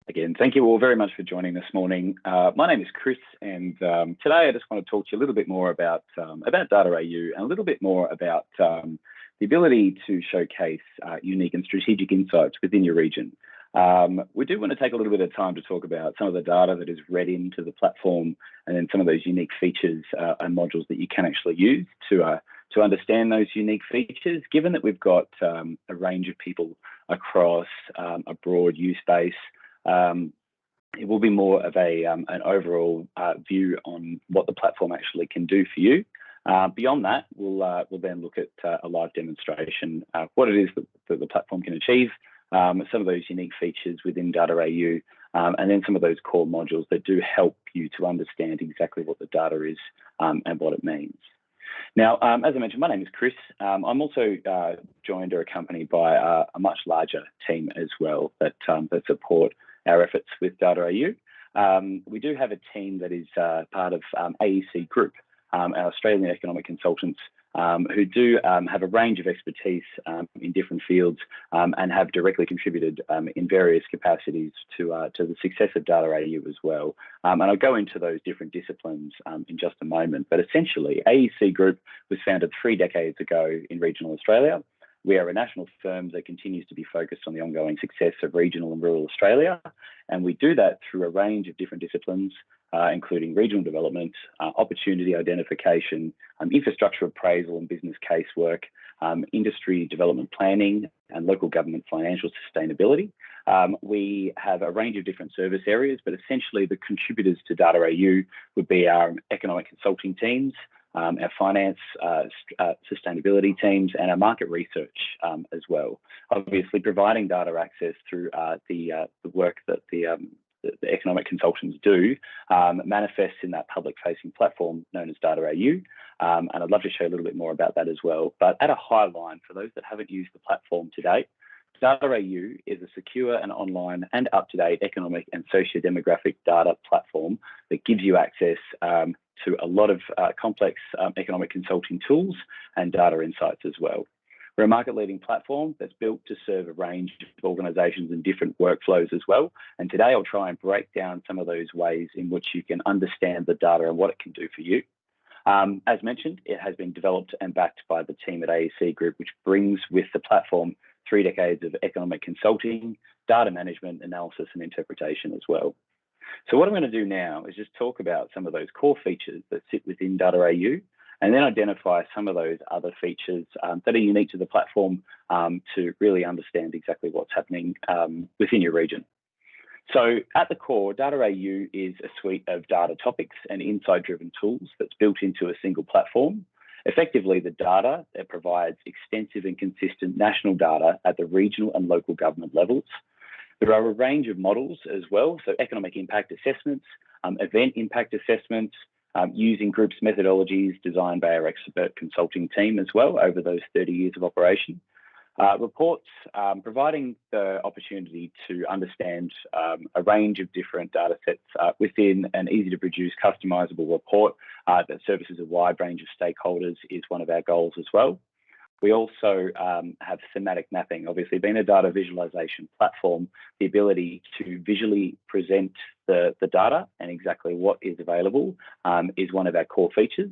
Again, thank you all very much for joining this morning. My name is Chris, and today I just want to talk to you a little bit more about DataAU and a little bit more about the ability to showcase unique and strategic insights within your region. We do want to take a little bit of time to talk about some of the data that is read into the platform, and then some of those unique features and modules that you can actually use to understand those unique features, given that we've got a range of people across a broad use base. It will be more of an overall view on what the platform actually can do for you. Beyond that, we'll then look at a live demonstration of what it is that the platform can achieve, some of those unique features within DataAU, and then some of those core modules that do help you to understand exactly what the data is and what it means. Now, as I mentioned, my name is Chris. I'm also joined or accompanied by a much larger team as well that support our efforts with DataAU. We do have a team that is part of AEC Group, our Australian economic consultants, who do have a range of expertise in different fields and have directly contributed in various capacities to the success of DataAU as well. And I'll go into those different disciplines in just a moment. But essentially, AEC Group was founded 3 decades ago in regional Australia. We are a national firm that continues to be focused on the ongoing success of regional and rural Australia. And we do that through a range of different disciplines, including regional development, opportunity identification, infrastructure appraisal and business casework, industry development planning, and local government financial sustainability. We have a range of different service areas, but essentially the contributors to DataAU would be our economic consulting teams, our finance sustainability teams, and our market research as well. Obviously, providing data access through the work that the economic consultants do manifests in that public-facing platform known as DataAU, and I'd love to show you a little bit more about that as well. But at a high line, for those that haven't used the platform to date, DataAU is a secure and online and up-to-date economic and socio-demographic data platform that gives you access to a lot of complex economic consulting tools and data insights as well. We're a market-leading platform that's built to serve a range of organisations and different workflows as well. And today I'll try and break down some of those ways in which you can understand the data and what it can do for you. As mentioned, it has been developed and backed by the team at AEC Group, which brings with the platform 3 decades of economic consulting, data management, analysis, and interpretation as well. So what I'm going to do now is just talk about some of those core features that sit within DataAU, and then identify some of those other features that are unique to the platform to really understand exactly what's happening within your region. So at the core, DataAU is a suite of data topics and insight-driven tools that's built into a single platform. Effectively, the data that provides extensive and consistent national data at the regional and local government levels. There are a range of models as well, so economic impact assessments, event impact assessments, using groups methodologies designed by our expert consulting team as well over those 30 years of operation. Reports, providing the opportunity to understand a range of different data sets within an easy to produce customizable report that services a wide range of stakeholders is one of our goals as well. We also have thematic mapping. Obviously, being a data visualization platform, the ability to visually present the data and exactly what is available is one of our core features.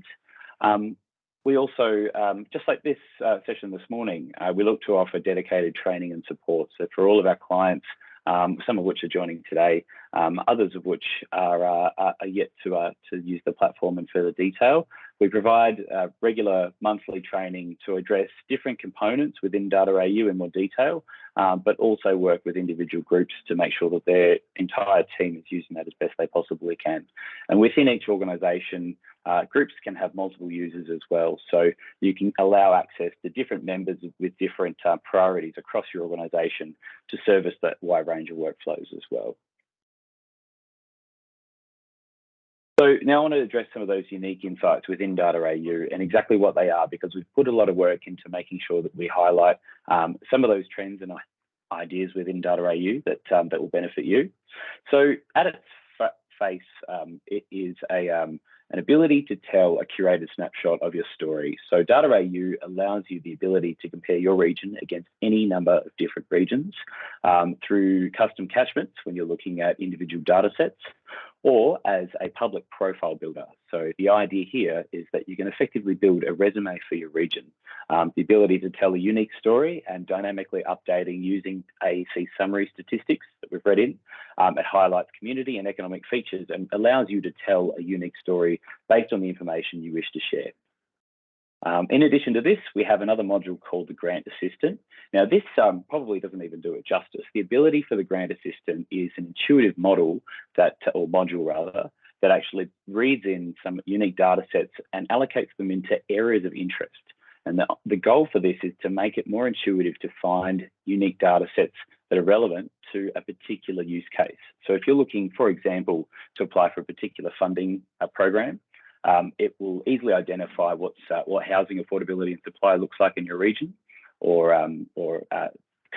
We also, just like this session this morning, we look to offer dedicated training and support. So for all of our clients, some of which are joining today, others of which are yet to use the platform in further detail. We provide regular monthly training to address different components within DataAU in more detail, but also work with individual groups to make sure that their entire team is using that as best they possibly can. And within each organisation, groups can have multiple users as well. So you can allow access to different members with different priorities across your organisation to service that wide range of workflows as well. So now I want to address some of those unique insights within DataAU and exactly what they are, because we've put a lot of work into making sure that we highlight some of those trends and ideas within DataAU that will benefit you. So at its face, it is a an ability to tell a curated snapshot of your story. So DataAU allows you the ability to compare your region against any number of different regions through custom catchments when you're looking at individual data sets, or as a public profile builder. So the idea here is that you can effectively build a resume for your region. The ability to tell a unique story and dynamically updating using AEC summary statistics that we've read in. It highlights community and economic features and allows you to tell a unique story based on the information you wish to share. In addition to this, we have another module called the Grant Assistant. Now, this probably doesn't even do it justice. The ability for the Grant Assistant is an intuitive model or module rather, that actually reads in some unique data sets and allocates them into areas of interest. And the goal for this is to make it more intuitive to find unique data sets that are relevant to a particular use case. So if you're looking, for example, to apply for a particular funding program, it will easily identify what housing affordability and supply looks like in your region, or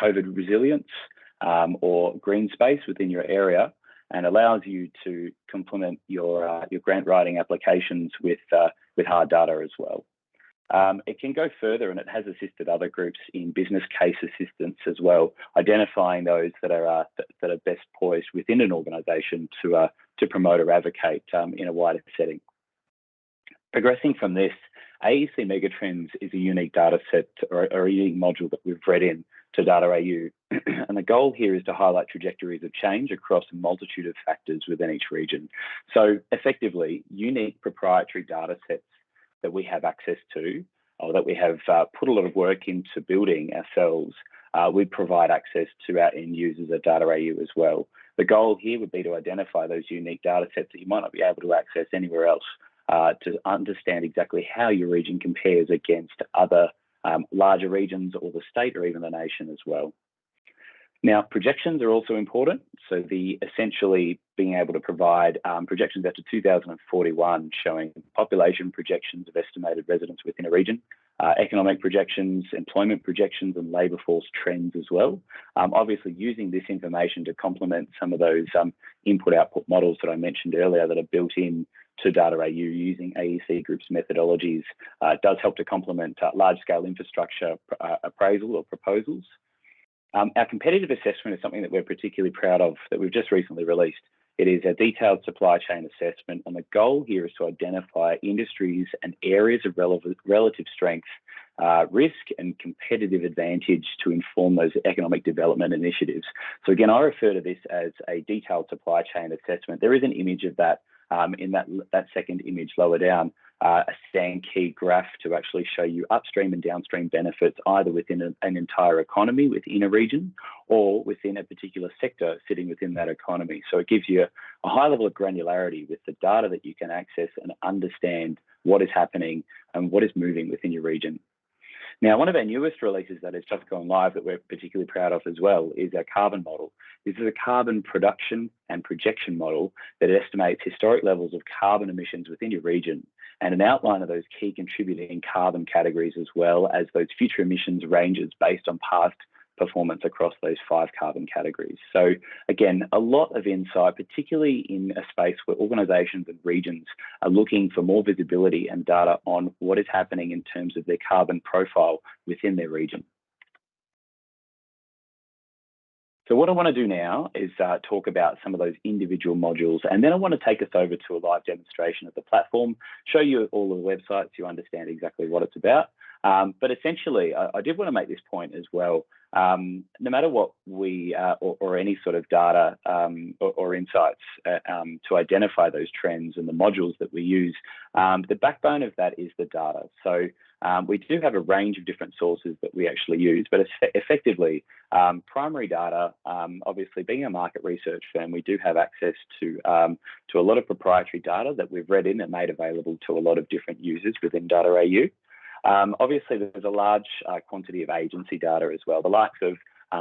COVID resilience, or green space within your area, and allows you to complement your grant writing applications with hard data as well. It can go further, and it has assisted other groups in business case assistance as well, identifying those that are best poised within an organisation to promote or advocate in a wider setting. Progressing from this, AEC Megatrends is a unique data set or a unique module that we've read in to DataAU. And the goal here is to highlight trajectories of change across a multitude of factors within each region. So effectively, unique proprietary data sets that we have access to, or that we have put a lot of work into building ourselves, we provide access to our end users at DataAU as well. The goal here would be to identify those unique data sets that you might not be able to access anywhere else, to understand exactly how your region compares against other larger regions or the state or even the nation as well. Now, projections are also important. So essentially being able to provide projections out to 2041, showing population projections of estimated residents within a region, economic projections, employment projections, and labour force trends as well. Obviously, using this information to complement some of those input-output models that I mentioned earlier that are built in to DataAU using AEC Group's methodologies does help to complement large-scale infrastructure appraisal or proposals. Our competitive assessment is something that we're particularly proud of that we've just recently released. It is a detailed supply chain assessment, and the goal here is to identify industries and areas of relative strength, risk and competitive advantage to inform those economic development initiatives. So again, I refer to this as a detailed supply chain assessment. There is an image of that in that second image lower down, a Sankey graph to actually show you upstream and downstream benefits either within an entire economy within a region or within a particular sector sitting within that economy. So it gives you a high level of granularity with the data that you can access and understand what is happening and what is moving within your region. Now, one of our newest releases that has just gone live that we're particularly proud of as well is our carbon model. This is a carbon production and projection model that estimates historic levels of carbon emissions within your region and an outline of those key contributing carbon categories as well as those future emissions ranges based on past performance across those 5 carbon categories. So again, a lot of insight, particularly in a space where organisations and regions are looking for more visibility and data on what is happening in terms of their carbon profile within their region. So what I want to do now is talk about some of those individual modules, and then I want to take us over to a live demonstration of the platform, show you all of the websites, you understand exactly what it's about. But essentially, I did want to make this point as well. No matter what we or any sort of data or insights to identify those trends and the modules that we use, the backbone of that is the data. So we do have a range of different sources that we actually use, but effectively, primary data, obviously being a market research firm, we do have access to a lot of proprietary data that we've read in and made available to a lot of different users within DataAU. Obviously, there's a large quantity of agency data as well, the likes of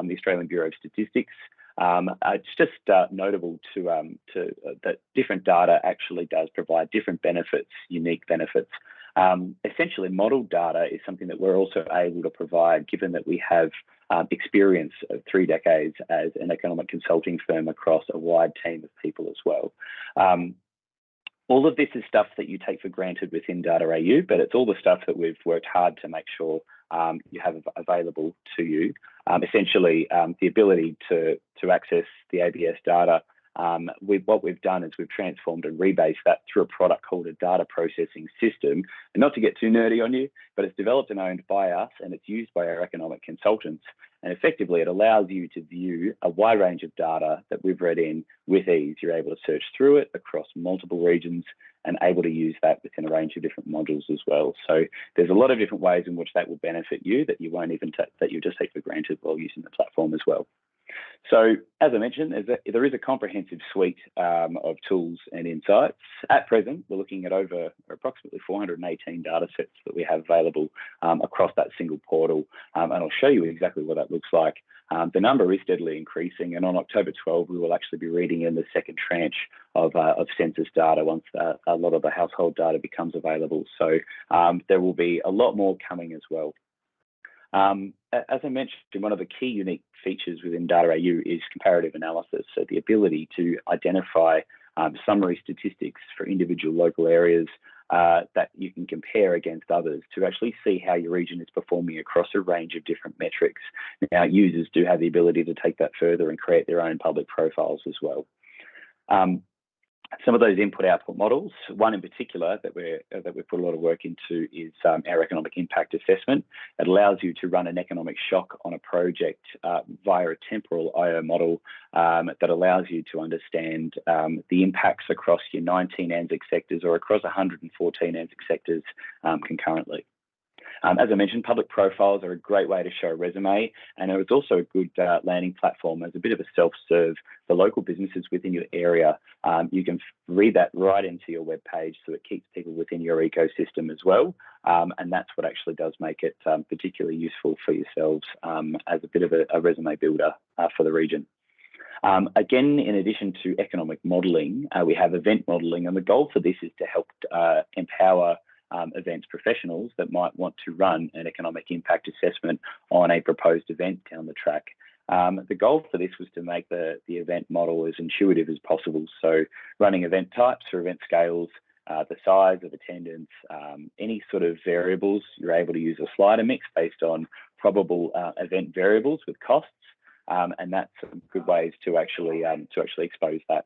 the Australian Bureau of Statistics. It's just notable that different data actually does provide different benefits, unique benefits. Essentially, modelled data is something that we're also able to provide, given that we have experience of 3 decades as an economic consulting firm across a wide team of people as well. All of this is stuff that you take for granted within DataAU, but it's all the stuff that we've worked hard to make sure you have available to you. Essentially, the ability to access the ABS data. What we've done is we've transformed and rebased that through a product called a data processing system. And not to get too nerdy on you, but it's developed and owned by us, and it's used by our economic consultants. And effectively, it allows you to view a wide range of data that we've read in with ease. You're able to search through it across multiple regions and able to use that within a range of different modules as well. So there's a lot of different ways in which that will benefit you that you won't even that you just take for granted while using the platform as well. So as I mentioned, there is a comprehensive suite of tools and insights. At present, we're looking at over approximately 418 data sets that we have available across that single portal. And I'll show you exactly what that looks like. The number is steadily increasing, and on October 12, we will actually be reading in the second tranche of census data once a lot of the household data becomes available. So there will be a lot more coming as well. As I mentioned, one of the key unique features within DataAU is comparative analysis. So the ability to identify summary statistics for individual local areas that you can compare against others to actually see how your region is performing across a range of different metrics. Now, users do have the ability to take that further and create their own public profiles as well. Some of those input-output models, one in particular that we've put a lot of work into is our economic impact assessment. It allows you to run an economic shock on a project via a temporal IO model that allows you to understand the impacts across your 19 ANZIC sectors or across 114 ANZIC sectors concurrently. As I mentioned, public profiles are a great way to show a resume, and it's also a good landing platform as a bit of a self-serve for local businesses within your area. You can read that right into your web page, so it keeps people within your ecosystem as well, and that's what actually does make it particularly useful for yourselves as a bit of a resume builder for the region. Again, in addition to economic modelling, we have event modelling, and the goal for this is to help empower events professionals that might want to run an economic impact assessment on a proposed event down the track. The goal for this was to make the event model as intuitive as possible. So running event types or event scales, the size of attendance, any sort of variables, you're able to use a slider mix based on probable event variables with costs, and that's some good ways to actually expose that.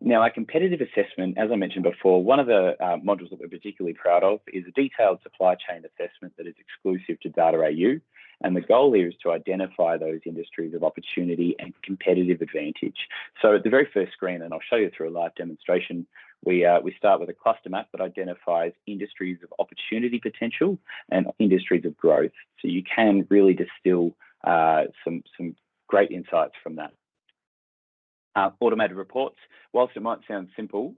Now, our competitive assessment, as I mentioned before, one of the modules that we're particularly proud of is a detailed supply chain assessment that is exclusive to DataAU. And the goal here is to identify those industries of opportunity and competitive advantage. So at the very first screen, and I'll show you through a live demonstration, we start with a cluster map that identifies industries of opportunity potential and industries of growth. So you can really distill some great insights from that. Automated reports, whilst it might sound simple,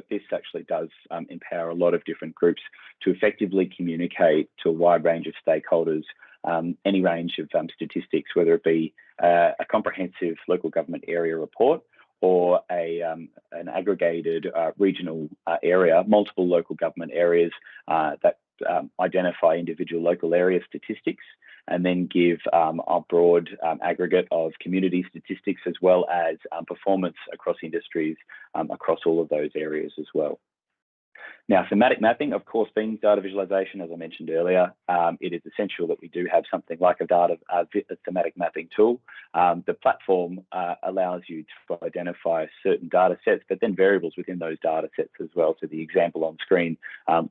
this actually does empower a lot of different groups to effectively communicate to a wide range of stakeholders any range of statistics, whether it be a comprehensive local government area report or an aggregated regional area, multiple local government areas that identify individual local area statistics, and then give a broad aggregate of community statistics as well as performance across industries across all of those areas as well. Now, thematic mapping, of course, being data visualization, as I mentioned earlier, it is essential that we do have something like a thematic mapping tool. The platform allows you to identify certain data sets, but then variables within those data sets as well. So the example on screen,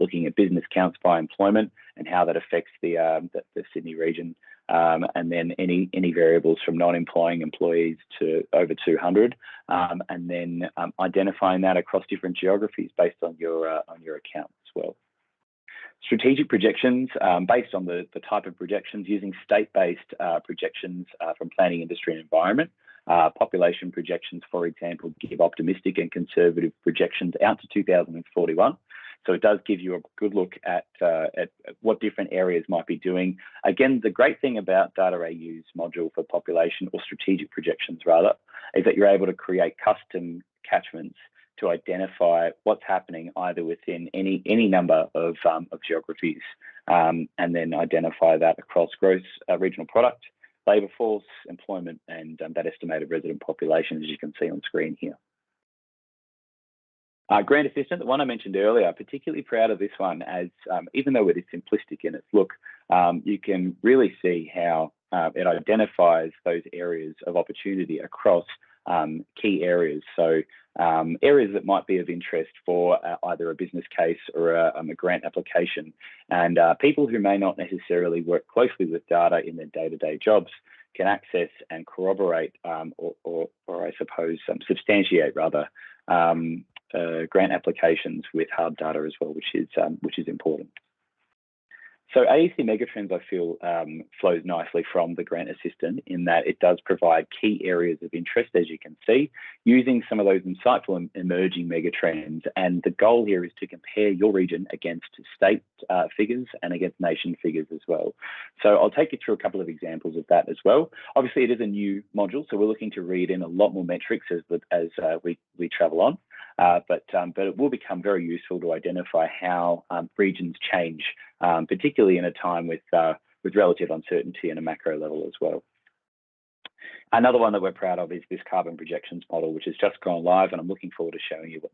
looking at business counts by employment and how that affects the Sydney region. And then any variables from non-employing employees to over 200, and then identifying that across different geographies based on your account as well. Strategic projections based on the type of projections, using state-based projections from planning, industry and environment. Population projections, for example, give optimistic and conservative projections out to 2041. So it does give you a good look at what different areas might be doing. Again, the great thing about DataAU's module for population, or strategic projections rather, is that you're able to create custom catchments to identify what's happening either within any number of geographies, and then identify that across gross regional product, labour force, employment, and that estimated resident population, as you can see on screen here. Grant Assistant, the one I mentioned earlier, particularly proud of this one as even though it is simplistic in its look, you can really see how it identifies those areas of opportunity across key areas. So areas that might be of interest for either a business case or a grant application. And people who may not necessarily work closely with data in their day-to-day jobs can access and corroborate or I suppose substantiate rather grant applications with hard data as well, which is important. So AEC Megatrends, I feel, flows nicely from the Grant Assistant in that it does provide key areas of interest, as you can see, using some of those insightful and emerging megatrends. And the goal here is to compare your region against state figures and against nation figures as well. So I'll take you through a couple of examples of that as well. Obviously, it is a new module, so we're looking to read in a lot more metrics as we travel on. But it will become very useful to identify how regions change, particularly in a time with relative uncertainty and a macro level as well. Another one that we're proud of is this carbon projections model, which has just gone live, and I'm looking forward to showing you what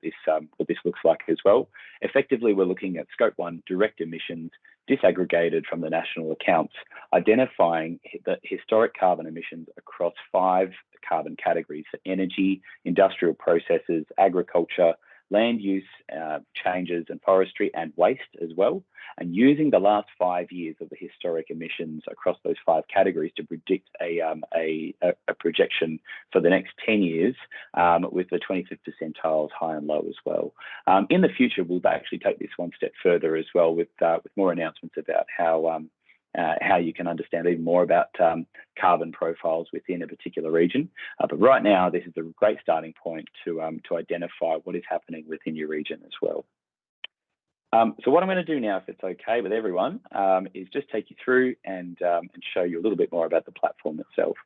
this looks like as well. Effectively, we're looking at Scope 1 direct emissions disaggregated from the national accounts, identifying the historic carbon emissions across 5 carbon categories: so energy, industrial processes, agriculture, land use changes and forestry, and waste as well, and using the last 5 years of the historic emissions across those 5 categories to predict a projection for the next 10 years with the 25th percentiles high and low as well. In the future, we'll actually take this one step further as well with more announcements about how you can understand even more about carbon profiles within a particular region. But right now, this is a great starting point to identify what is happening within your region as well. So what I'm going to do now, if it's okay with everyone, is just take you through and show you a little bit more about the platform itself.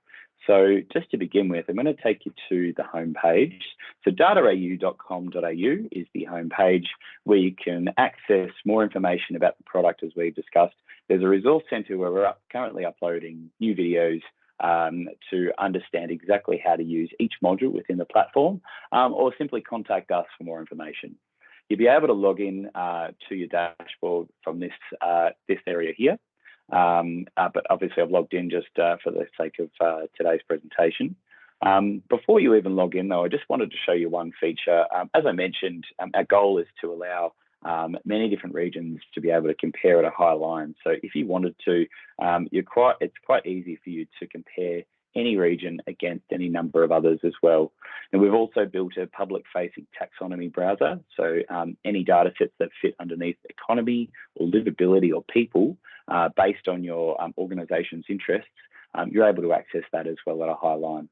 So just to begin with, I'm going to take you to the homepage. So dataau.com.au is the homepage where you can access more information about the product as we've discussed. There's a resource centre where we're currently uploading new videos to understand exactly how to use each module within the platform, or simply contact us for more information. You'll be able to log in to your dashboard from this area here. But obviously I've logged in just for the sake of today's presentation. Before you even log in though, I just wanted to show you one feature. As I mentioned, our goal is to allow many different regions to be able to compare at a high line. So if you wanted to, it's quite easy for you to compare any region against any number of others as well. And we've also built a public-facing taxonomy browser. So any data sets that fit underneath economy or livability or people based on your organisation's interests, you're able to access that as well at a high line.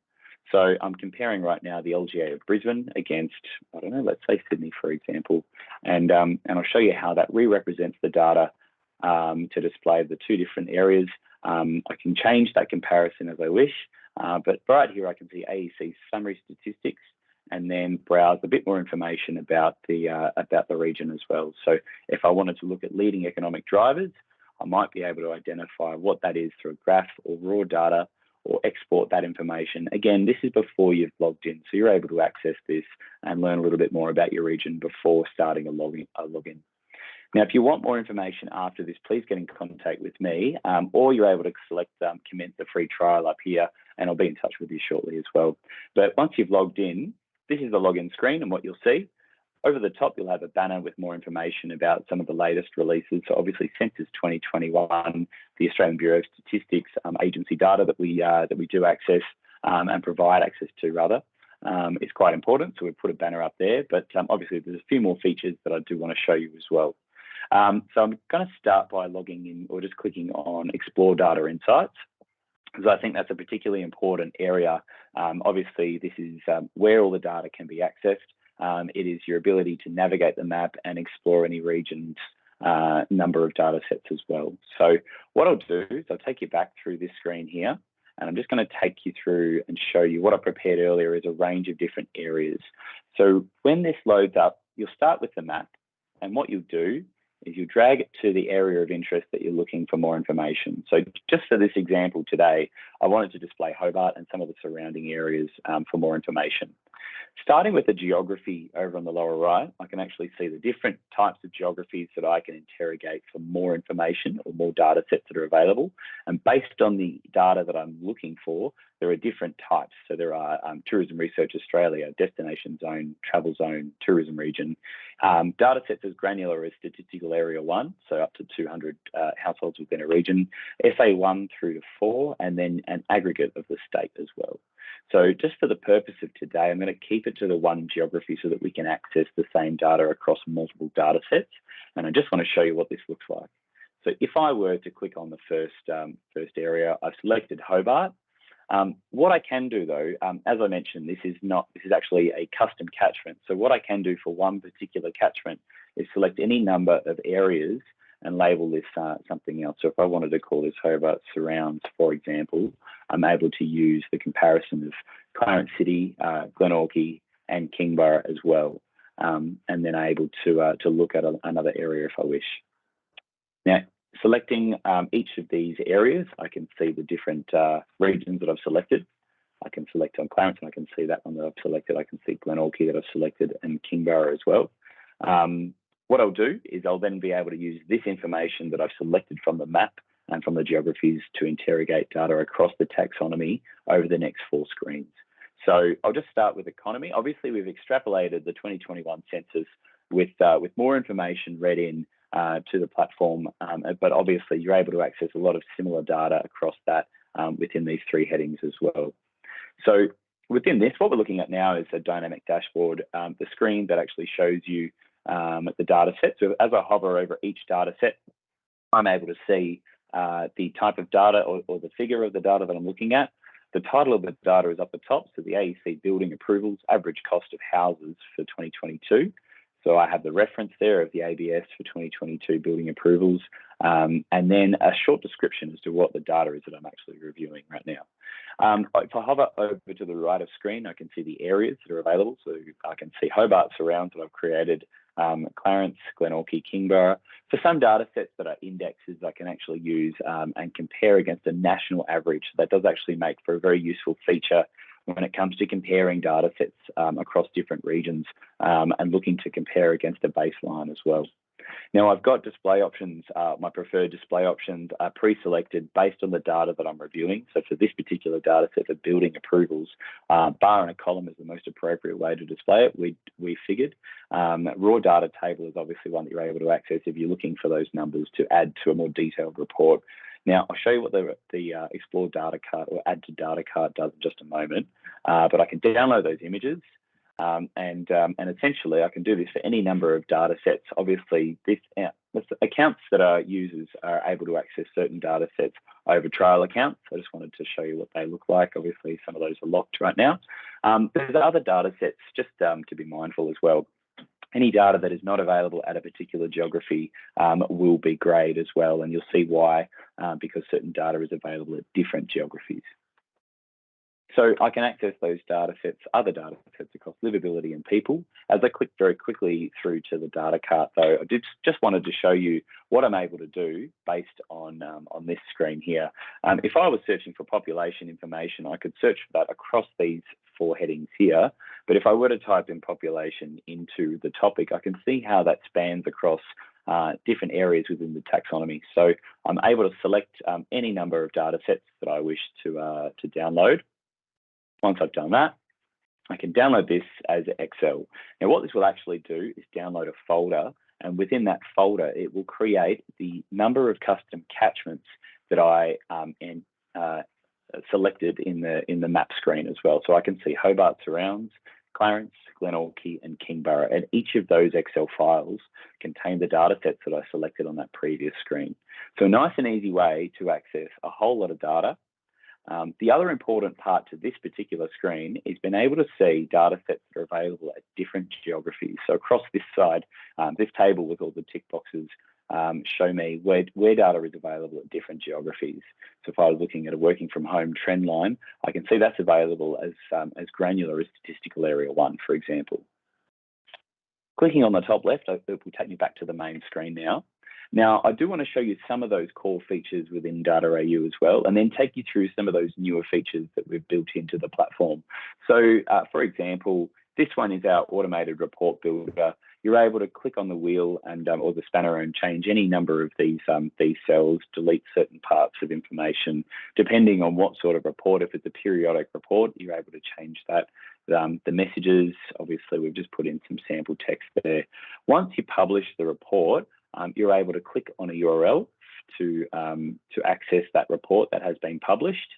So I'm comparing right now the LGA of Brisbane against, I don't know, let's say Sydney, for example. And I'll show you how that re-represents the data to display the 2 different areas. I can change that comparison as I wish, but right here I can see AEC's summary statistics and then browse a bit more information about the region as well. So if I wanted to look at leading economic drivers, I might be able to identify what that is through a graph or raw data, or export that information. Again, this is before you've logged in, so you're able to access this and learn a little bit more about your region before starting a login. Now, if you want more information after this, please get in contact with me, or you're able to select commence the free trial up here, and I'll be in touch with you shortly as well. But once you've logged in, this is the login screen, and what you'll see. Over the top, you'll have a banner with more information about some of the latest releases. So obviously, Census 2021, the Australian Bureau of Statistics agency data that we do access and provide access to, rather, is quite important. So we've put a banner up there. But obviously, there's a few more features that I do want to show you as well. So I'm going to start by logging in or just clicking on Explore Data Insights, because I think that's a particularly important area. Obviously, this is where all the data can be accessed. It is your ability to navigate the map and explore any region's number of data sets as well. So what I'll do is I'll take you back through this screen here, and I'm just going to take you through and show you what I prepared earlier is a range of different areas. So when this loads up, you'll start with the map, and what you'll do is you drag it to the area of interest that you're looking for more information. So just for this example today, I wanted to display Hobart and some of the surrounding areas for more information. Starting with the geography over on the lower right, I can actually see the different types of geographies that I can interrogate for more information or more data sets that are available. And based on the data that I'm looking for, there are different types. So there are Tourism Research Australia, Destination Zone, Travel Zone, Tourism Region. Data sets as granular as Statistical Area 1, so up to 200 households within a region, SA1 through to 4, and then an aggregate of the state as well. So just for the purpose of today, I'm going to keep it to the one geography so that we can access the same data across multiple data sets. And I just want to show you what this looks like. So if I were to click on the first area, I've selected Hobart. What I can do though, as I mentioned, this is actually a custom catchment. So what I can do for one particular catchment is select any number of areas and label this something else. So if I wanted to call this Hobart Surrounds, for example, I'm able to use the comparison of Clarence City, Glenorchy, and Kingborough as well, and then able to look at another area if I wish. Now, selecting each of these areas, I can see the different regions that I've selected. I can select on Clarence and I can see that one that I've selected. I can see Glenorchy that I've selected and Kingborough as well. What I'll do is I'll then be able to use this information that I've selected from the map and from the geographies to interrogate data across the taxonomy over the next 4 screens. So I'll just start with economy. Obviously, we've extrapolated the 2021 census with more information read in to the platform, but obviously you're able to access a lot of similar data across that within these 3 headings as well. So within this, what we're looking at now is a dynamic dashboard, the screen that actually shows you the data set. So as I hover over each data set, I'm able to see the type of data or the figure of the data that I'm looking at. The title of the data is up the top, so the AEC building approvals, average cost of houses for 2022. So I have the reference there of the ABS for 2022 building approvals, and then a short description as to what the data is that I'm actually reviewing right now. If I hover over to the right of screen, I can see the areas that are available. So I can see Hobart Surrounds that I've created, Clarence, Glenorchy, Kingborough. For some data sets that are indexes, I can actually use and compare against a national average. That does actually make for a very useful feature when it comes to comparing data sets across different regions and looking to compare against a baseline as well. Now I've got display options. My preferred display options are pre-selected based on the data that I'm reviewing. So for this particular data set for building approvals, bar and a column is the most appropriate way to display it. We figured. Raw data table is obviously one that you're able to access if you're looking for those numbers to add to a more detailed report. Now, I'll show you what the Explore data card or Add to Data card does in just a moment, but I can download those images and essentially I can do this for any number of data sets. Obviously, this accounts that our users are able to access certain data sets over trial accounts. I just wanted to show you what they look like. Obviously, some of those are locked right now. There's other data sets just to be mindful as well. Any data that is not available at a particular geography will be greyed as well, and you'll see why, because certain data is available at different geographies. So I can access those data sets, other data sets across livability and people. As I click very quickly through to the data cart, though, I just wanted to show you what I'm able to do based on this screen here. If I was searching for population information, I could search for that across these 4 headings here. But if I were to type in population into the topic, I can see how that spans across different areas within the taxonomy. So I'm able to select any number of data sets that I wish to download. Once I've done that, I can download this as Excel. Now, what this will actually do is download a folder, and within that folder, it will create the number of custom catchments that I selected in the map screen as well. So I can see Hobart Surrounds, Clarence, Glenorchy, and Kingborough, and each of those Excel files contain the data sets that I selected on that previous screen. So a nice and easy way to access a whole lot of data. The other important part to this particular screen is being able to see data sets that are available at different geographies. So across this side, this table with all the tick boxes show me where data is available at different geographies. So if I was looking at a working from home trend line, I can see that's available as granular as Statistical Area 1, for example. Clicking on the top left, it will take me back to the main screen now. Now, I do want to show you some of those core features within DataAU as well, and then take you through some of those newer features that we've built into the platform. So, for example, this one is our automated report builder. You're able to click on the wheel and or the spanner and change any number of these cells, delete certain parts of information, depending on what sort of report. If it's a periodic report, you're able to change that. The messages, obviously, we've just put in some sample text there. Once you publish the report, you're able to click on a URL to access that report that has been published.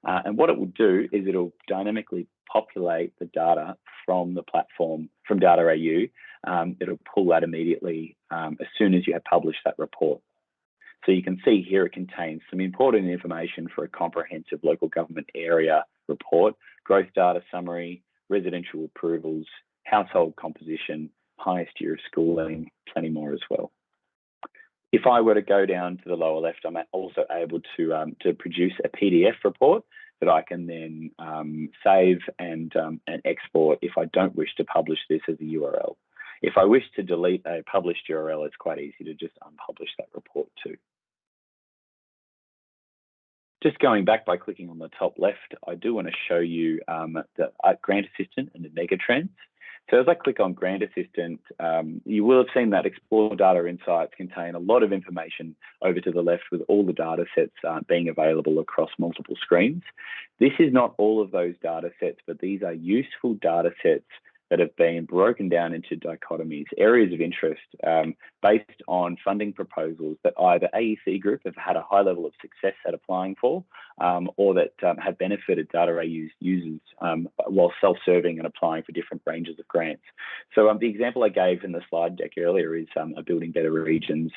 And what it will do is it'll dynamically populate the data from the platform, from DataAU. It'll pull that immediately as soon as you have published that report. So you can see here it contains some important information for a comprehensive local government area report, growth data summary, residential approvals, household composition, highest year of schooling, plenty more as well. If I were to go down to the lower left, I'm also able to produce a PDF report that I can then save and export if I don't wish to publish this as a URL. If I wish to delete a published URL, it's quite easy to just unpublish that report too. Just going back by clicking on the top left, I do want to show you the Grant Assistant and the megatrends. So as I click on Grant Assistant, you will have seen that Explore Data Insights contain a lot of information over to the left with all the data sets being available across multiple screens. This is not all of those data sets, but these are useful data sets that have been broken down into dichotomies, areas of interest based on funding proposals that either AEC Group have had a high level of success at applying for, or that have benefited DataAU's users while self-serving and applying for different ranges of grants. So the example I gave in the slide deck earlier is a Building Better Regions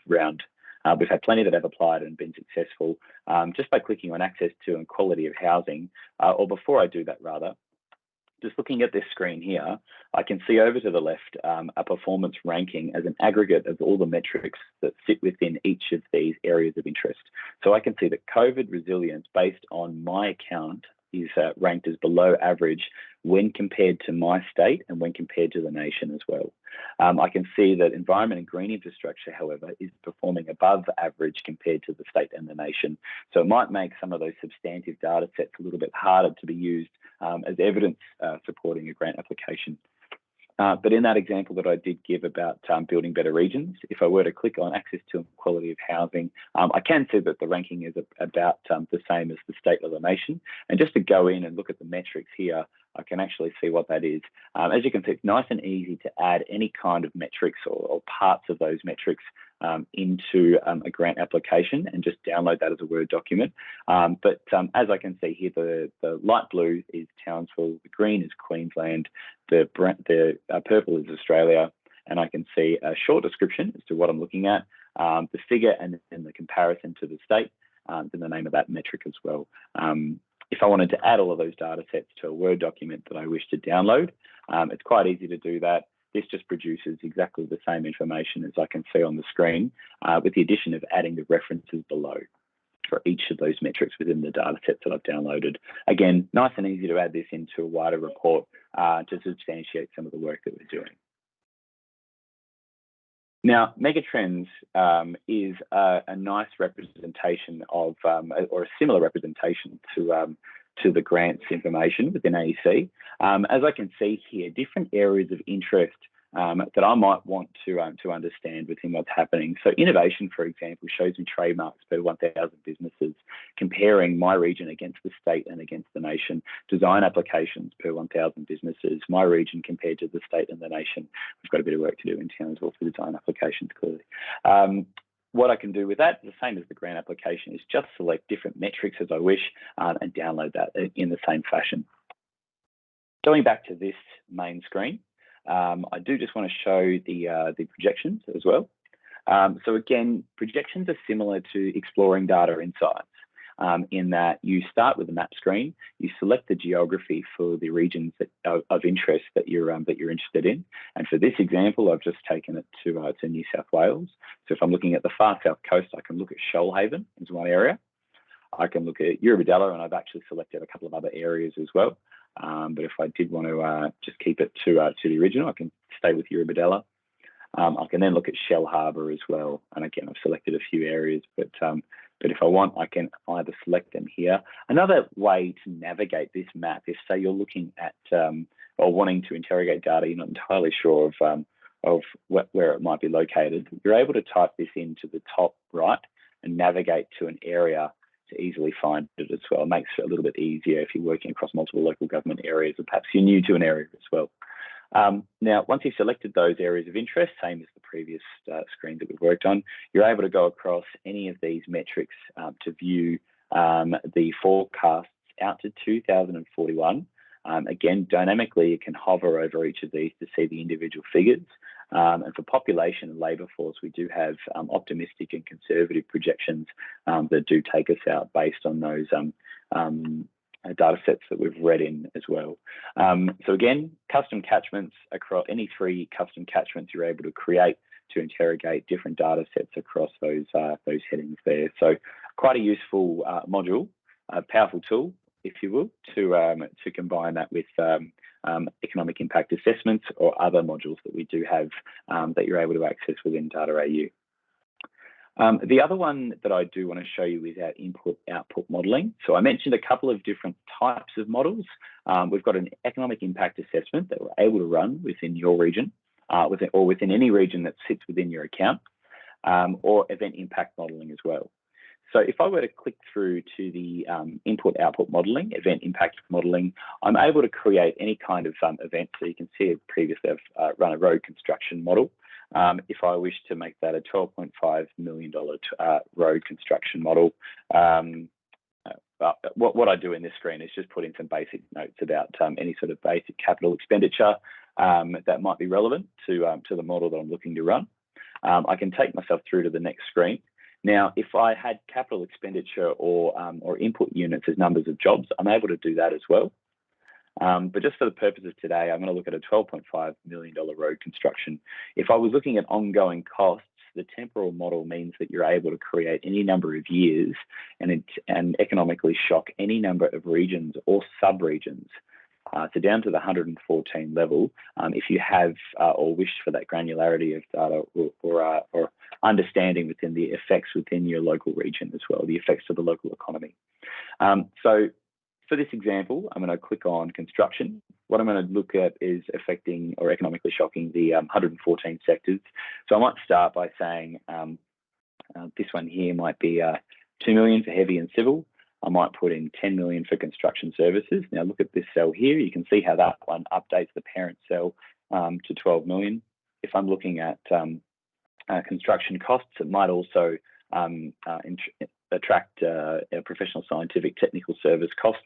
round. We've had plenty that have applied and been successful just by clicking on access to and quality of housing, or before I do that rather, just looking at this screen here, I can see over to the left a performance ranking as an aggregate of all the metrics that sit within each of these areas of interest. So I can see that COVID resilience based on my account is ranked as below average when compared to my state and when compared to the nation as well. I can see that environment and green infrastructure, however, is performing above average compared to the state and the nation. So it might make some of those substantive data sets a little bit harder to be used as evidence supporting a grant application. But in that example that I did give about building better regions, if I were to click on access to and quality of housing, I can see that the ranking is about the same as the state or the nation. And just to go in and look at the metrics here, I can actually see what that is. As you can see, it's nice and easy to add any kind of metrics or parts of those metrics into a grant application and just download that as a Word document. But as I can see here, the light blue is Townsville, the green is Queensland, the purple is Australia, and I can see a short description as to what I'm looking at, the figure and the comparison to the state, and the name of that metric as well. If I wanted to add all of those data sets to a Word document that I wish to download, it's quite easy to do that. This just produces exactly the same information as I can see on the screen, with the addition of adding the references below for each of those metrics within the data sets that I've downloaded. Again, nice and easy to add this into a wider report to substantiate some of the work that we're doing. Now, Megatrends is a nice representation of, or a similar representation to the grants information within AEC. As I can see here, different areas of interest that I might want to understand within what's happening. So innovation, for example, shows me trademarks per 1,000 businesses, comparing my region against the state and against the nation. Design applications per 1,000 businesses, my region compared to the state and the nation. We've got a bit of work to do in Townsville for design applications, clearly. What I can do with that, the same as the grant application, is just select different metrics as I wish and download that in the same fashion. Going back to this main screen, I do just want to show the projections as well. So again, projections are similar to exploring data insights in that you start with the map screen, you select the geography for the regions of interest that you're interested in. And for this example, I've just taken it to New South Wales. So if I'm looking at the far south coast, I can look at Shoalhaven as one area. I can look at Eurobodalla, and I've actually selected a couple of other areas as well. But if I did want to just keep it to the original, I can stay with Eurobodalla. I can then look at Shell Harbour as well. And again, I've selected a few areas, but if I want, I can either select them here. Another way to navigate this map, if say you're looking at or wanting to interrogate data, you're not entirely sure of where it might be located, you're able to type this into the top right and navigate to an area to easily find it as well. It makes it a little bit easier if you're working across multiple local government areas, or perhaps you're new to an area as well. Now, once you've selected those areas of interest, same as the previous screen that we've worked on, you're able to go across any of these metrics to view the forecasts out to 2041. Again, dynamically, you can hover over each of these to see the individual figures. And for population and labour force, we do have optimistic and conservative projections that do take us out based on those data sets that we've read in as well. So again, custom catchments across any 3 custom catchments you're able to create to interrogate different data sets across those headings there. So quite a useful module, a powerful tool, if you will, to combine that with economic impact assessments or other modules that we do have that you're able to access within DataAU. The other one that I do want to show you is our input-output modelling. So I mentioned a couple of different types of models. We've got an economic impact assessment that we're able to run within your region, or within any region that sits within your account, or event impact modelling as well. So if I were to click through to the input-output modelling, event impact modelling, I'm able to create any kind of event. So you can see previously I've run a road construction model. If I wish to make that a $12.5 million road construction model, what I do in this screen is just put in some basic notes about any sort of basic capital expenditure that might be relevant to the model that I'm looking to run. I can take myself through to the next screen. Now, if I had capital expenditure or input units as numbers of jobs, I'm able to do that as well. But just for the purpose of today, I'm going to look at a $12.5 million road construction. If I was looking at ongoing costs, the temporal model means that you're able to create any number of years and economically shock any number of regions or sub-regions. So down to the 114 level, if you have or wish for that granularity of data or understanding within the effects within your local region as well, the effects of the local economy. So for this example, I'm going to click on construction. What I'm going to look at is affecting or economically shocking the 114 sectors. So I might start by saying this one here might be 2 million for heavy and civil. I might put in 10 million for construction services. Now look at this cell here. You can see how that one updates the parent cell to 12 million. If I'm looking at construction costs, it might also attract professional scientific technical service costs.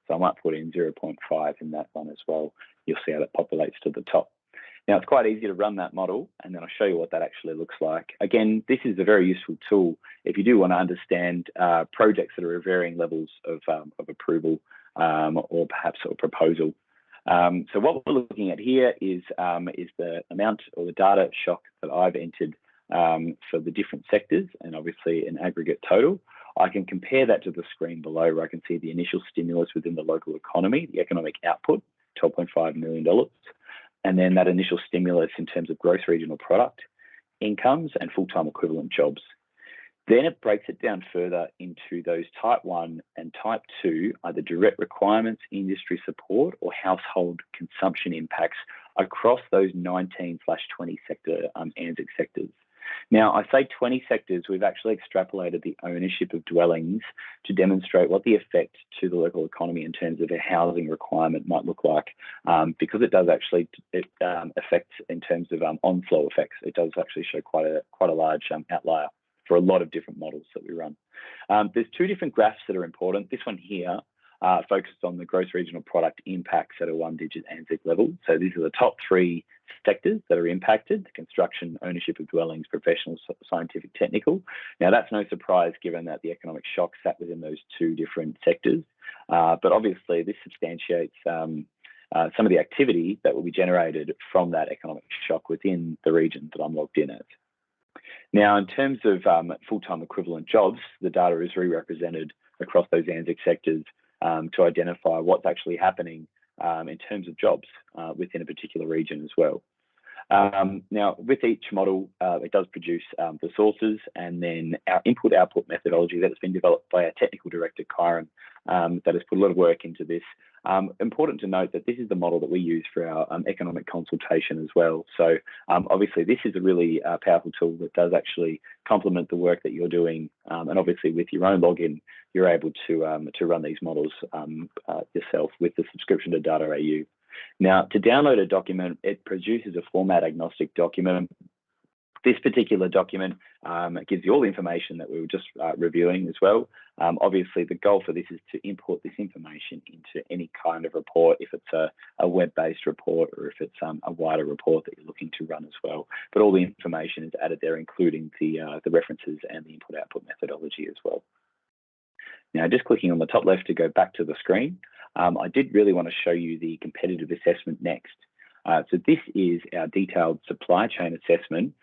So I might put in 0.5 in that one as well. You'll see how that populates to the top. Now, it's quite easy to run that model, and then I'll show you what that actually looks like. Again, this is a very useful tool if you do want to understand projects that are at varying levels of approval or perhaps a proposal. So what we're looking at here is the amount or the data shock that I've entered for the different sectors, and obviously an aggregate total. I can compare that to the screen below where I can see the initial stimulus within the local economy, the economic output, $12.5 million. And then that initial stimulus in terms of gross regional product, incomes, and full-time equivalent jobs. Then it breaks it down further into those type 1 and type 2, either direct requirements, industry support, or household consumption impacts across those 19/20 sector ANZIC sectors. Now, I say 20 sectors, we've actually extrapolated the ownership of dwellings to demonstrate what the effect to the local economy in terms of a housing requirement might look like, because it does actually affect in terms of on-flow effects. It does actually show quite a large outlier for a lot of different models that we run. There's 2 different graphs that are important. This one here focused on the gross regional product impacts at a 1-digit ANZIC level. So these are the top 3 sectors that are impacted: construction, ownership of dwellings, professional, scientific, technical. Now, that's no surprise given that the economic shock sat within those 2 different sectors. But obviously, this substantiates some of the activity that will be generated from that economic shock within the region that I'm logged in as. Now, in terms of full-time equivalent jobs, the data is re-represented across those ANZIC sectors to identify what's actually happening in terms of jobs within a particular region as well. Now, with each model, it does produce the sources and then our input-output methodology that has been developed by our technical director, Kyron, that has put a lot of work into this. Important to note that this is the model that we use for our economic consultation as well. So obviously, this is a really powerful tool that does actually complement the work that you're doing. And obviously, with your own login, you're able to run these models yourself with the subscription to DataAU. Now, to download a document, it produces a format agnostic document. This particular document gives you all the information that we were just reviewing as well. Obviously, the goal for this is to import this information into any kind of report, if it's a web-based report or if it's a wider report that you're looking to run as well. But all the information is added there, including the references and the input-output methodology as well. Now, just clicking on the top left to go back to the screen, I did really want to show you the competitive assessment next. So this is our detailed supply chain assessment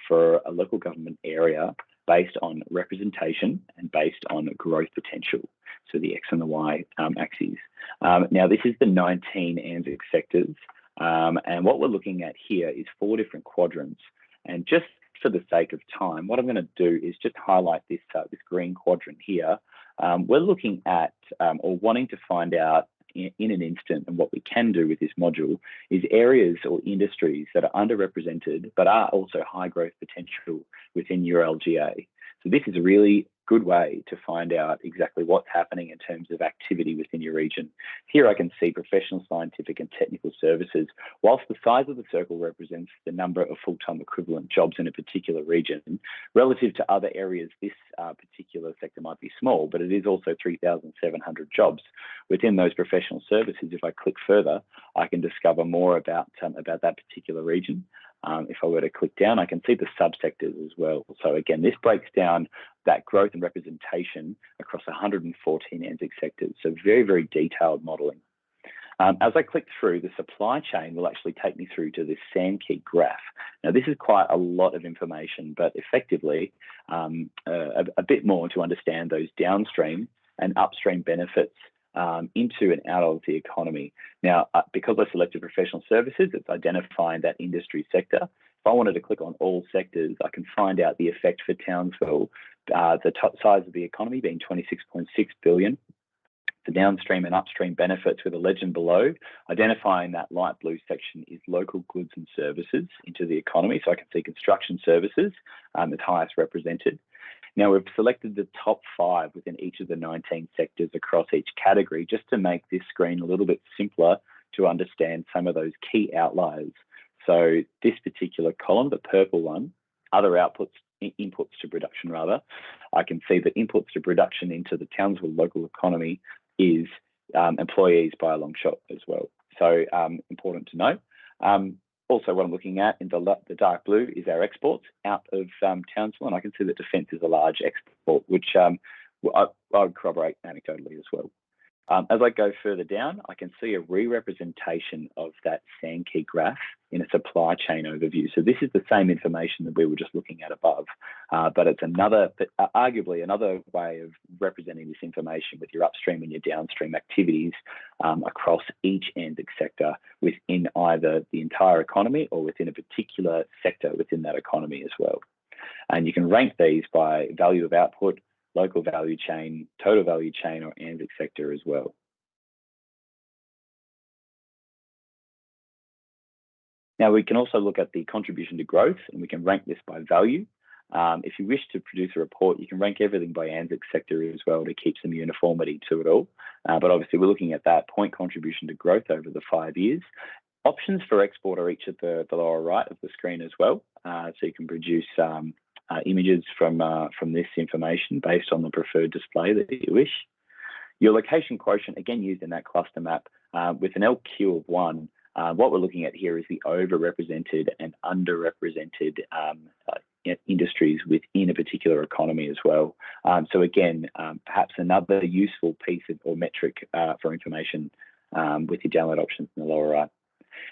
for a local government area based on representation and based on growth potential, so the X and the Y axes. Now, this is the 19 ANZIC sectors, and what we're looking at here is 4 different quadrants. And just for the sake of time, what I'm going to do is just highlight this, this green quadrant here. We're looking at or wanting to find out in an instant, and what we can do with this module is areas or industries that are underrepresented but are also high growth potential within your LGA. So this is a really good way to find out exactly what's happening in terms of activity within your region. Here I can see professional, scientific and technical services. Whilst the size of the circle represents the number of full-time equivalent jobs in a particular region, relative to other areas, this particular sector might be small, but it is also 3,700 jobs. Within those professional services, if I click further, I can discover more about that particular region. If I were to click down, I can see the subsectors as well. So again, this breaks down that growth and representation across 114 ANZIC sectors. So very, very detailed modelling. As I click through, the supply chain will actually take me through to this Sankey graph. Now, this is quite a lot of information, but effectively a bit more to understand those downstream and upstream benefits into and out of the economy. Now, because I selected professional services, it's identifying that industry sector. If I wanted to click on all sectors, I can find out the effect for Townsville, the size of the economy being 26.6 billion, the downstream and upstream benefits with a legend below. Identifying that light blue section is local goods and services into the economy. So I can see construction services as highest represented. Now, we've selected the top 5 within each of the 19 sectors across each category, just to make this screen a little bit simpler to understand some of those key outliers. So this particular column, the purple one, other outputs, inputs to production rather, I can see that inputs to production into the Townsville local economy is employees by a long shot as well. So important to note. Also, what I'm looking at in the dark blue is our exports out of Townsville, and I can see that defence is a large export, which I would corroborate anecdotally as well. As I go further down, I can see a re-representation of that Sankey graph in a supply chain overview. So this is the same information that we were just looking at above, but it's arguably another way of representing this information with your upstream and your downstream activities across each ANZIC sector within either the entire economy or within a particular sector within that economy as well. And you can rank these by value of output, local value chain, total value chain, or ANZIC sector as well. Now, we can also look at the contribution to growth, and we can rank this by value. If you wish to produce a report, you can rank everything by ANZIC sector as well to keep some uniformity to it all. But obviously, we're looking at that point contribution to growth over the 5 years. Options for export are each at the lower right of the screen as well. So you can produce images from this information based on the preferred display that you wish. Your location quotient, again used in that cluster map, with an LQ of 1, what we're looking at here is the overrepresented and underrepresented industries within a particular economy as well. So again, perhaps another useful piece or metric for information with your download options in the lower right.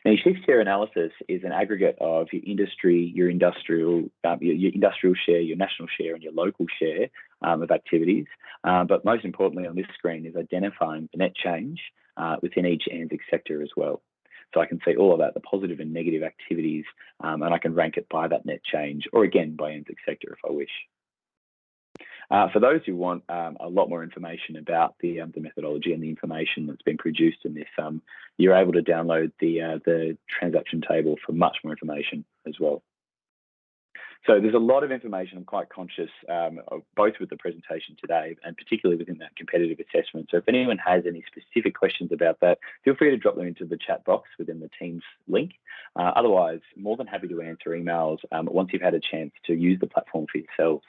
Now, your shift share analysis is an aggregate of your industry, your industrial share, your national share, and your local share of activities. But most importantly on this screen is identifying the net change within each ANZIC sector as well. So I can see all of that, the positive and negative activities, and I can rank it by that net change, or again, by ANZIC sector if I wish. For those who want a lot more information about the methodology and the information that's been produced in this, you're able to download the transaction table for much more information as well. So there's a lot of information. I'm quite conscious, both with the presentation today and particularly within that competitive assessment. So if anyone has any specific questions about that, feel free to drop them into the chat box within the Teams link. Otherwise, more than happy to answer emails once you've had a chance to use the platform for yourselves.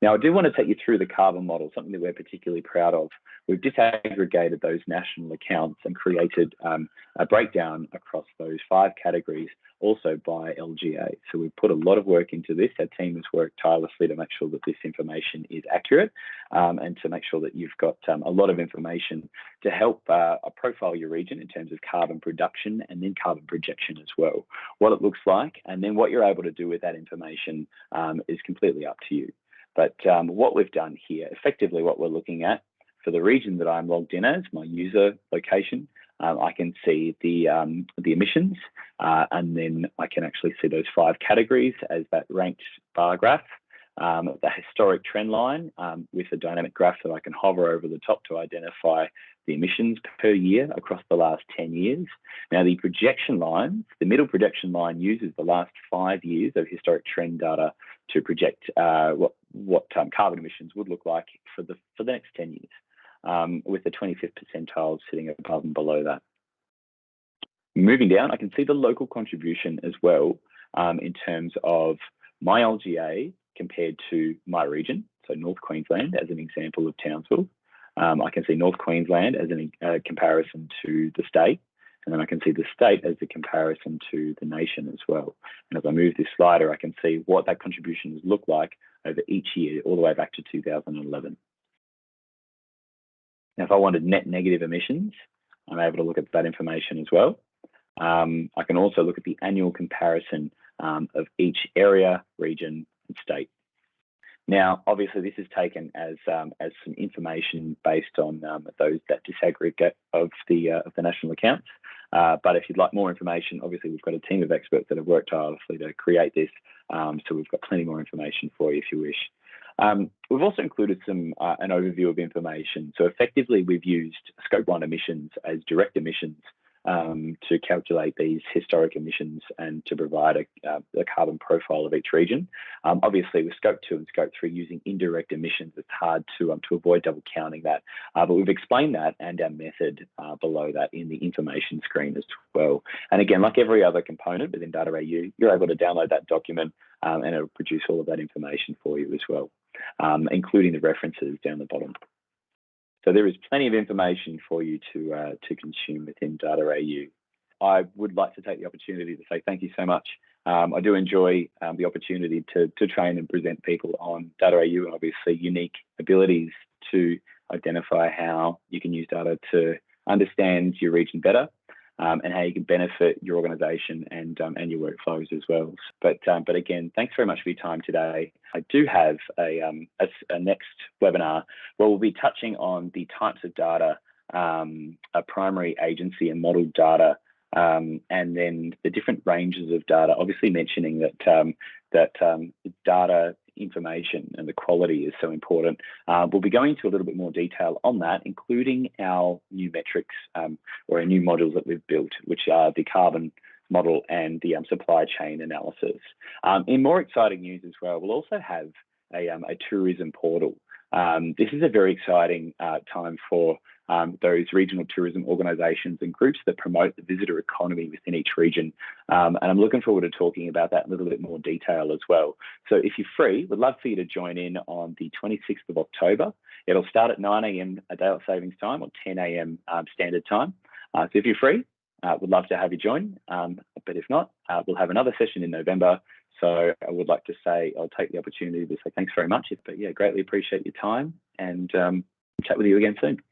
Now, I do want to take you through the carbon model, something that we're particularly proud of. We've disaggregated those national accounts and created a breakdown across those 5 categories, also by LGA. So we've put a lot of work into this. Our team has worked tirelessly to make sure that this information is accurate and to make sure that you've got a lot of information to help profile your region in terms of carbon production and then carbon projection as well. What it looks like and then what you're able to do with that information is completely up to you. But what we've done here, effectively what we're looking at for the region that I'm logged in as, my user location, I can see the emissions, and then I can actually see those 5 categories as that ranked bar graph, the historic trend line with a dynamic graph that I can hover over the top to identify the emissions per year across the last 10 years. Now, the projection line, the middle projection line uses the last 5 years of historic trend data to project what carbon emissions would look like for the next 10 years, with the 25th percentile sitting above and below that. Moving down, I can see the local contribution as well in terms of my LGA compared to my region, so North Queensland as an example of Townsville. I can see North Queensland as a comparison to the state, and then I can see the state as a comparison to the nation as well. And as I move this slider, I can see what that contribution has looked like over each year, all the way back to 2011. Now, if I wanted net negative emissions, I'm able to look at that information as well. I can also look at the annual comparison of each area, region, and state. Now, obviously, this is taken as some information based on that disaggregate of the national accounts. But if you'd like more information, obviously we've got a team of experts that have worked tirelessly to create this. So we've got plenty more information for you if you wish. We've also included an overview of information. So effectively, we've used Scope 1 emissions as direct emissions to calculate these historic emissions and to provide a carbon profile of each region. Obviously, with Scope 2 and Scope 3 using indirect emissions, it's hard to avoid double counting that. But we've explained that and our method below that in the information screen as well. And again, like every other component within DataAU, you're able to download that document and it'll produce all of that information for you as well, including the references down the bottom. So there is plenty of information for you to consume within DataAU. I would like to take the opportunity to say thank you so much. I do enjoy the opportunity to train and present people on DataAU and obviously unique abilities to identify how you can use data to understand your region better and how you can benefit your organisation and your workflows as well. But again, thanks very much for your time today. I do have a next webinar where we'll be touching on the types of data, a primary agency and model data, and then the different ranges of data, obviously mentioning that data information and the quality is so important. We'll be going into a little bit more detail on that, including our new metrics or our new modules that we've built, which are the carbon model and the supply chain analysis. In more exciting news as well, we'll also have a tourism portal. This is a very exciting time for those regional tourism organisations and groups that promote the visitor economy within each region. And I'm looking forward to talking about that in a little bit more detail as well. So if you're free, we'd love for you to join in on the 26th of October. It'll start at 9 a.m. daylight savings time or 10 a.m. Standard time. So if you're free, we'd love to have you join. But if not, we'll have another session in November. So I would like to say, I'll take the opportunity to say thanks very much. But yeah, greatly appreciate your time and chat with you again soon.